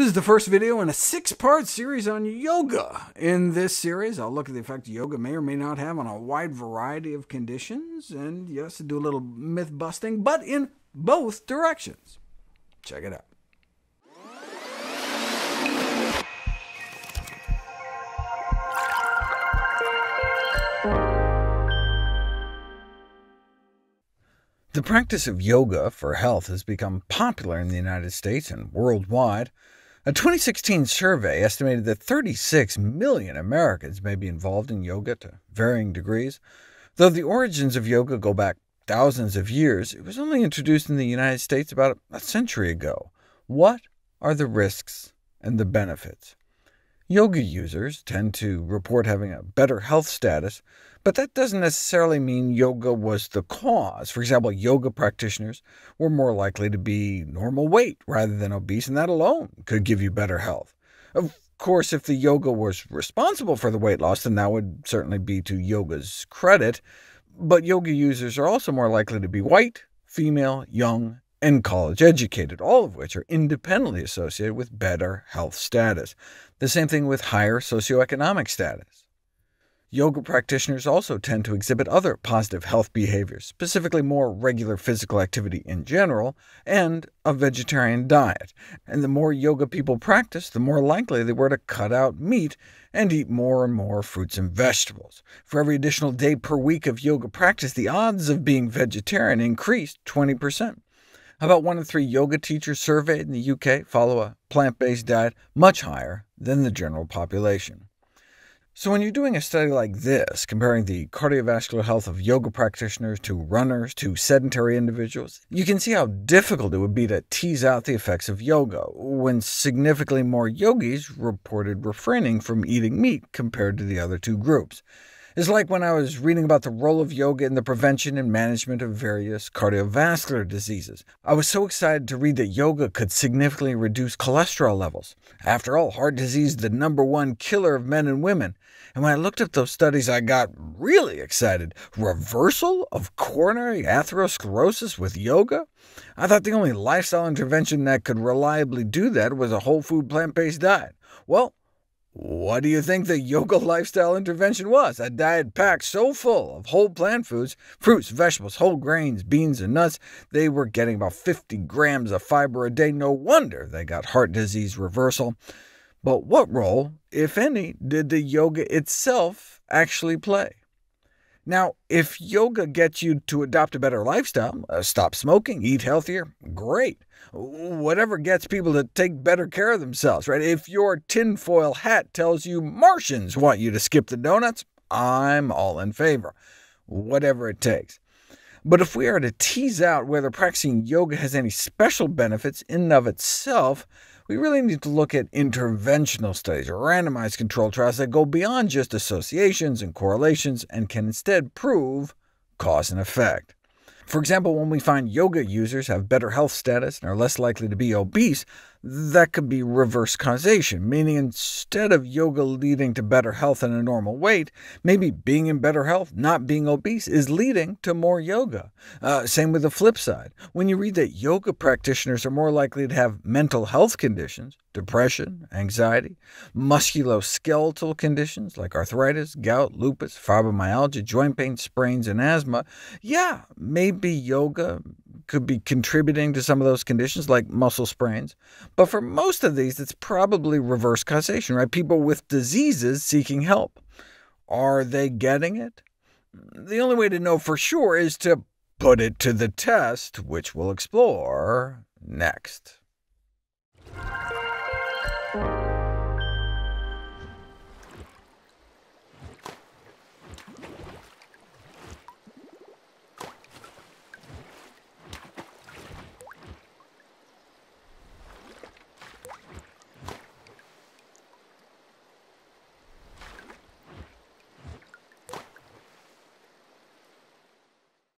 is the first video in a 6-part series on yoga. In this series, I'll look at the effect yoga may or may not have on a wide variety of conditions, and yes, do a little myth-busting, but in both directions. Check it out. The practice of yoga for health has become popular in the United States and worldwide. A 2016 survey estimated that 36 million Americans may be involved in yoga to varying degrees. Though the origins of yoga go back thousands of years, it was only introduced in the United States about a century ago. What are the risks and the benefits? Yoga users tend to report having a better health status, but that doesn't necessarily mean yoga was the cause. For example, yoga practitioners were more likely to be normal weight rather than obese, and that alone could give you better health. Of course, if the yoga was responsible for the weight loss, then that would certainly be to yoga's credit. But yoga users are also more likely to be white, female, young, and college-educated, all of which are independently associated with better health status. The same thing with higher socioeconomic status. Yoga practitioners also tend to exhibit other positive health behaviors, specifically more regular physical activity in general, and a vegetarian diet. And the more yoga people practice, the more likely they were to cut out meat and eat more and more fruits and vegetables. For every additional day per week of yoga practice, the odds of being vegetarian increased 20%. About 1 in 3 yoga teachers surveyed in the UK follow a plant-based diet, much higher than the general population. So when you're doing a study like this, comparing the cardiovascular health of yoga practitioners to runners to sedentary individuals, you can see how difficult it would be to tease out the effects of yoga, when significantly more yogis reported refraining from eating meat compared to the other two groups. It's like when I was reading about the role of yoga in the prevention and management of various cardiovascular diseases. I was so excited to read that yoga could significantly reduce cholesterol levels. After all, heart disease is the #1 killer of men and women. And when I looked at those studies, I got really excited. Reversal of coronary atherosclerosis with yoga? I thought the only lifestyle intervention that could reliably do that was a whole food plant-based diet. Well, what do you think the yoga lifestyle intervention was? A diet packed so full of whole plant foods, fruits, vegetables, whole grains, beans, and nuts, they were getting about 50 grams of fiber a day. No wonder they got heart disease reversal. But what role, if any, did the yoga itself actually play? Now, if yoga gets you to adopt a better lifestyle, stop smoking, eat healthier, great. Whatever gets people to take better care of themselves, right? If your tinfoil hat tells you Martians want you to skip the donuts, I'm all in favor. Whatever it takes. But if we are to tease out whether practicing yoga has any special benefits in and of itself, we really need to look at interventional studies, or randomized controlled trials that go beyond just associations and correlations and can instead prove cause and effect. For example, when we find yoga users have better health status and are less likely to be obese, that could be reverse causation, meaning instead of yoga leading to better health and a normal weight, maybe being in better health, not being obese, is leading to more yoga. Same with the flip side. When you read that yoga practitioners are more likely to have mental health conditions, depression, anxiety, musculoskeletal conditions like arthritis, gout, lupus, fibromyalgia, joint pain, sprains, and asthma, yeah, maybe yoga could be contributing to some of those conditions, like muscle sprains. But for most of these, it's probably reverse causation, right? People with diseases seeking help. Are they getting it? The only way to know for sure is to put it to the test, which we'll explore next.